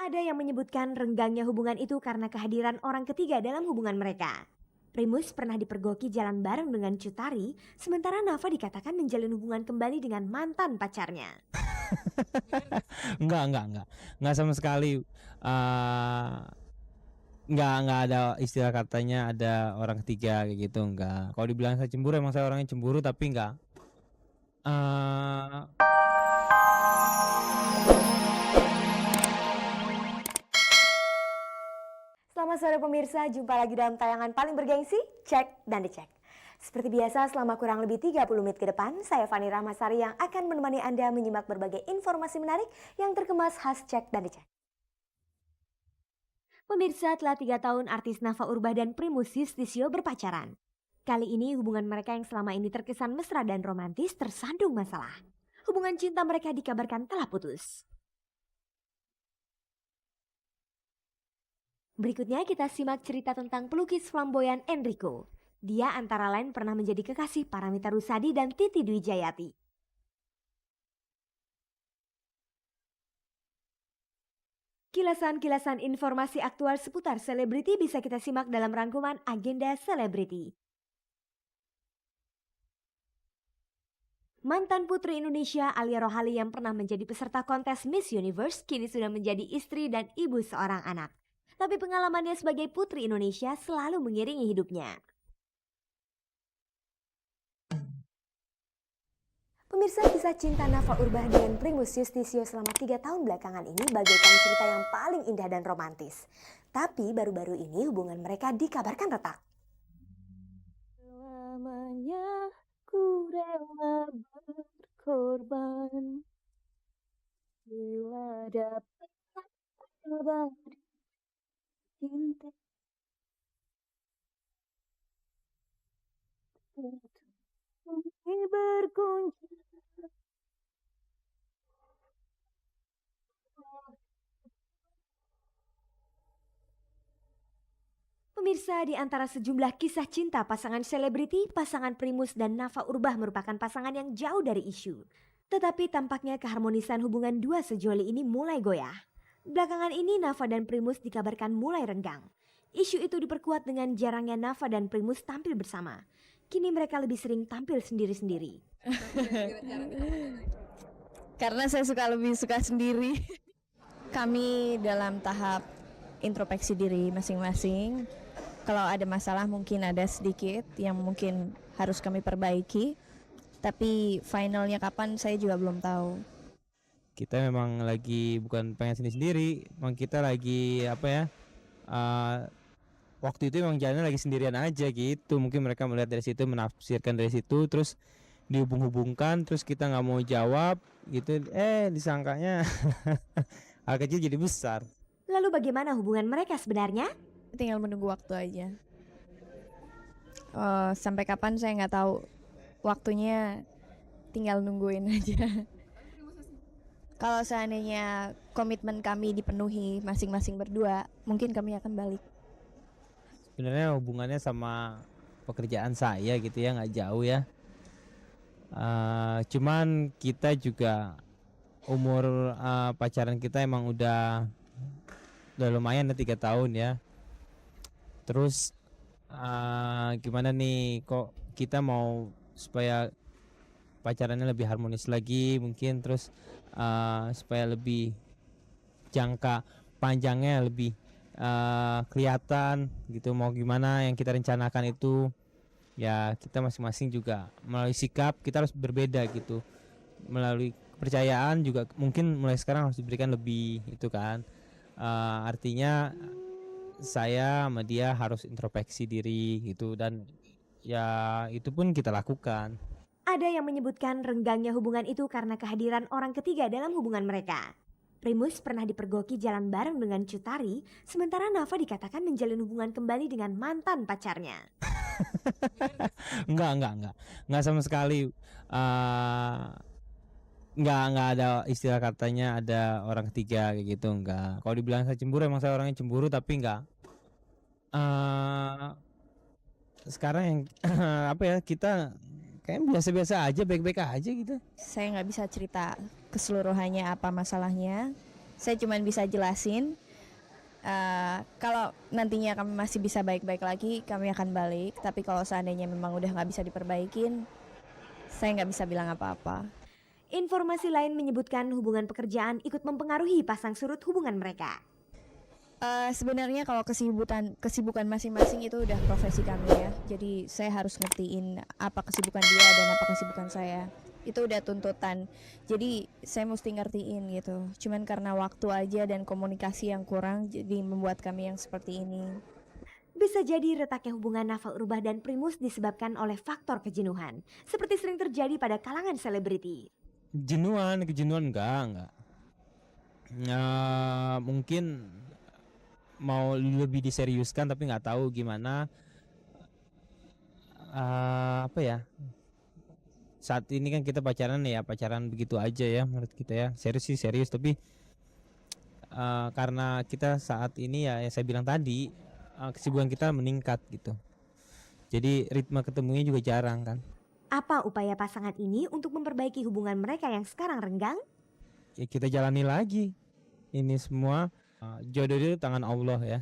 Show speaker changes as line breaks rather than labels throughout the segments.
Ada yang menyebutkan renggangnya hubungan itu karena kehadiran orang ketiga dalam hubungan mereka. Primus pernah dipergoki jalan bareng dengan Cut Tari, sementara Nafa dikatakan menjalin hubungan kembali dengan mantan pacarnya.
Enggak sama sekali. Eh, enggak ada istilah katanya ada orang ketiga kayak gitu, enggak. Kalau dibilang saya cemburu, emang saya orangnya cemburu, tapi enggak. Eh,
Selamat sore pemirsa, jumpa lagi dalam tayangan paling bergengsi, Cek dan Dicek. Seperti biasa, selama kurang lebih 30 menit ke depan, saya Fani Rahmasari yang akan menemani Anda menyimak berbagai informasi menarik yang terkemas khas Cek dan Dicek. Pemirsa, telah 3 tahun artis Nafa Urbah dan Primus Yustisio berpacaran. Kali ini hubungan mereka yang selama ini terkesan mesra dan romantis tersandung masalah. Hubungan cinta mereka dikabarkan telah putus. Berikutnya kita simak cerita tentang pelukis flamboyan Enrico. Dia antara lain pernah menjadi kekasih Paramita Rusady dan Titi Dwi Jayati. Kilasan-kilasan informasi aktual seputar selebriti bisa kita simak dalam rangkuman Agenda Selebriti. Mantan Putri Indonesia Alia Rohali yang pernah menjadi peserta kontes Miss Universe kini sudah menjadi istri dan ibu seorang anak. Tapi pengalamannya sebagai Putri Indonesia selalu mengiringi hidupnya. Pemirsa, kisah cinta Nafa Urbah dengan Primus Yustisio selama 3 tahun belakangan ini bagaikan cerita yang paling indah dan romantis. Tapi baru-baru ini hubungan mereka dikabarkan retak. Selamanya ku rela berkorban bila dapat abadi cinta. Ini berkunci. Pemirsa, di antara sejumlah kisah cinta pasangan selebriti, pasangan Primus dan Nafa Urbah merupakan pasangan yang jauh dari isu. Tetapi tampaknya keharmonisan hubungan dua sejoli ini mulai goyah. Belakangan ini Nafa dan Primus dikabarkan mulai renggang. Isu itu diperkuat dengan jarangnya Nafa dan Primus tampil bersama. Kini mereka lebih sering tampil sendiri-sendiri.
Karena saya lebih suka sendiri. Kami dalam tahap introspeksi diri masing-masing. Kalau ada masalah mungkin ada sedikit yang mungkin harus kami perbaiki. Tapi finalnya kapan saya juga belum tahu.
kita memang lagi bukan pengen sendiri, memang kita lagi apa ya? Waktu itu emang jalannya lagi sendirian aja gitu. Mungkin mereka melihat dari situ, menafsirkan dari situ, terus dihubung-hubungkan, terus kita nggak mau jawab gitu. Disangkanya hal kecil jadi besar.
Lalu bagaimana hubungan mereka sebenarnya?
Tinggal menunggu waktu aja. Sampai kapan saya nggak tahu. Waktunya tinggal nungguin aja. Kalau seandainya komitmen kami dipenuhi masing-masing berdua, mungkin kami akan balik.
Sebenarnya hubungannya sama pekerjaan saya gitu ya, nggak jauh ya. Cuman kita juga umur pacaran kita emang udah lumayan ya, 3 tahun ya. Terus gimana nih, kok kita mau supaya pacarannya lebih harmonis lagi mungkin, terus supaya lebih jangka panjangnya lebih kelihatan gitu, mau gimana yang kita rencanakan itu ya, kita masing-masing juga melalui sikap kita harus berbeda gitu, melalui kepercayaan juga mungkin mulai sekarang harus diberikan lebih itu kan. Artinya saya sama dia harus introspeksi diri gitu, dan ya itu pun kita lakukan.
Ada yang menyebutkan renggangnya hubungan itu karena kehadiran orang ketiga dalam hubungan mereka. Primus pernah dipergoki jalan bareng dengan Cut Tari, sementara Nafa dikatakan menjalin hubungan kembali dengan mantan pacarnya.
Enggak sama sekali. Enggak ada istilah katanya ada orang ketiga kayak gitu, enggak. Kalau dibilang saya cemburu, emang saya orangnya cemburu, tapi enggak. Sekarang yang apa ya, kita kayak biasa-biasa aja, baik-baik aja gitu.
Saya nggak bisa cerita keseluruhannya apa masalahnya. Saya cuma bisa jelasin kalau nantinya kami masih bisa baik-baik lagi, kami akan balik. Tapi kalau seandainya memang udah nggak bisa diperbaikin, saya nggak bisa bilang apa-apa.
Informasi lain menyebutkan hubungan pekerjaan ikut mempengaruhi pasang surut hubungan mereka.
Sebenarnya kalau kesibukan masing-masing itu udah profesi kami ya. Jadi saya harus ngertiin apa kesibukan dia dan apa kesibukan saya. Itu udah tuntutan. Jadi saya mesti ngertiin gitu. Cuman karena waktu aja dan komunikasi yang kurang jadi membuat kami yang seperti ini.
Bisa jadi retaknya hubungan Nafa Urbah dan Primus disebabkan oleh faktor kejenuhan, seperti sering terjadi pada kalangan selebriti.
Kejenuhan enggak. Mungkin mau lebih diseriuskan tapi nggak tahu gimana apa ya. Saat ini kan kita pacaran begitu aja ya menurut kita ya. Serius tapi karena kita saat ini ya yang saya bilang tadi kesibukan kita meningkat gitu. Jadi ritme ketemunya juga jarang kan.
Apa upaya pasangan ini untuk memperbaiki hubungan mereka yang sekarang renggang?
Ya kita jalani lagi. Ini semua jodoh itu tangan Allah ya.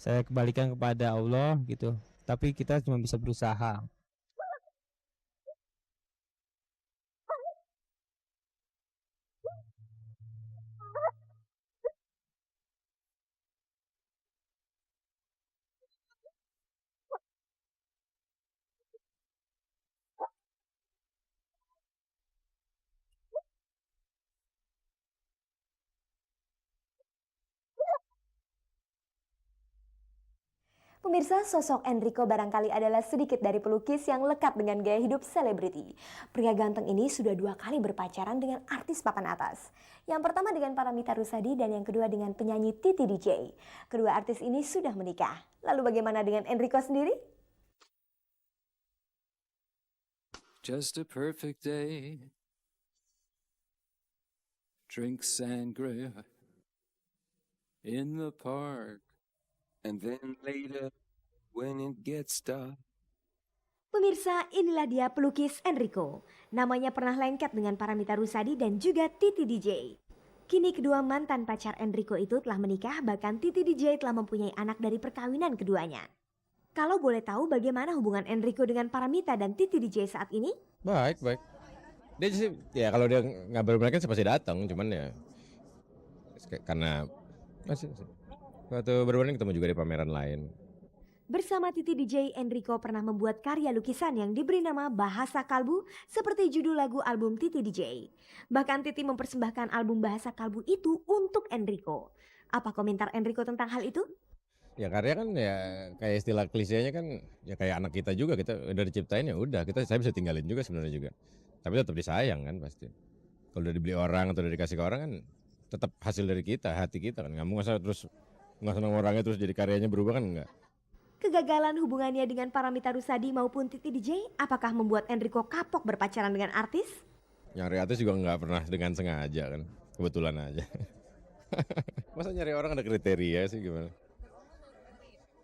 Saya kembalikan kepada Allah gitu. Tapi kita cuma bisa berusaha.
Pemirsa, sosok Enrico barangkali adalah sedikit dari pelukis yang lekat dengan gaya hidup selebriti. Pria ganteng ini sudah 2 kali berpacaran dengan artis papan atas. Yang pertama dengan Paramitha Rusady dan yang kedua dengan penyanyi Titi DJ. Kedua artis ini sudah menikah. Lalu bagaimana dengan Enrico sendiri?
Just a perfect day. Drink sangria in the park. And then later, when it gets dark.
Pemirsa, inilah dia pelukis Enrico. Namanya pernah lengket dengan Paramitha Rusady dan juga Titi DJ. Kini kedua mantan pacar Enrico itu telah menikah, bahkan Titi DJ telah mempunyai anak dari perkawinan keduanya. Kalau boleh tahu bagaimana hubungan Enrico dengan Paramitha dan Titi DJ saat ini?
Baik. Dia sih ya kalau dia ngabar mereka sih pasti datang, cuman ya karena masih waktu berbanding ketemu juga di pameran lain.
Bersama Titi DJ, Enrico pernah membuat karya lukisan yang diberi nama Bahasa Kalbu seperti judul lagu album Titi DJ. Bahkan Titi mempersembahkan album Bahasa Kalbu itu untuk Enrico. Apa komentar Enrico tentang hal itu?
Ya karya kan ya kayak istilah klisenya kan ya kayak anak kita juga, kita udah diciptain ya udah saya bisa tinggalin juga sebenarnya juga. Tapi tetap disayang kan pasti. Kalau udah dibeli orang atau udah dikasih ke orang kan tetap hasil dari kita, hati kita kan. Nggak senang orangnya terus jadi karyanya berubah kan enggak.
Kegagalan hubungannya dengan Paramitha Rusady maupun Titi DJ, apakah membuat Enrico kapok berpacaran dengan artis?
Nyari artis juga nggak pernah dengan sengaja kan, kebetulan aja. Masa nyari orang ada kriteria sih gimana?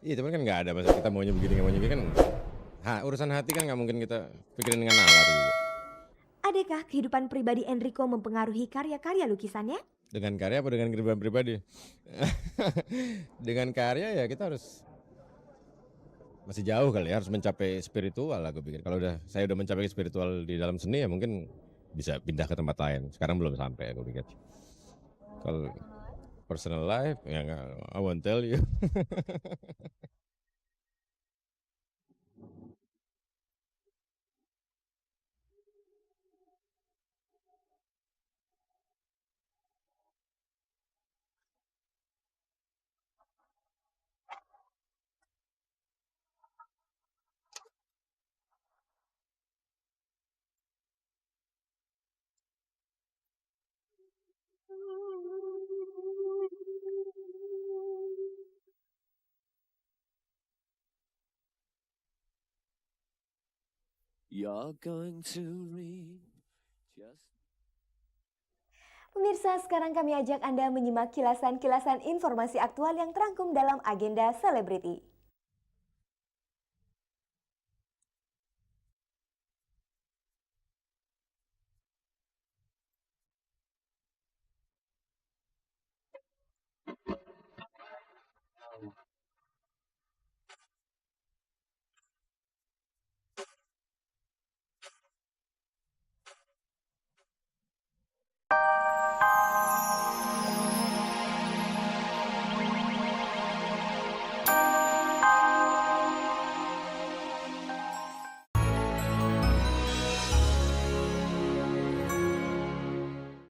Iya tapi kan nggak ada, masa kita maunya begini nggak maunya begini kan. Urusan hati kan nggak mungkin kita pikirin dengan nalar juga.
Adakah kehidupan pribadi Enrico mempengaruhi karya-karya lukisannya?
Dengan karya apa dengan kehidupan pribadi? Dengan karya ya kita harus masih jauh kali ya, harus mencapai spiritual lah gue pikir. Kalau saya udah mencapai spiritual di dalam seni ya mungkin bisa pindah ke tempat lain. Sekarang belum sampai gue pikir. Kalau personal life ya I won't tell you.
You're going to read just.
Pemirsa, sekarang kami ajak Anda menyimak kilasan-kilasan informasi aktual yang terangkum dalam agenda selebriti.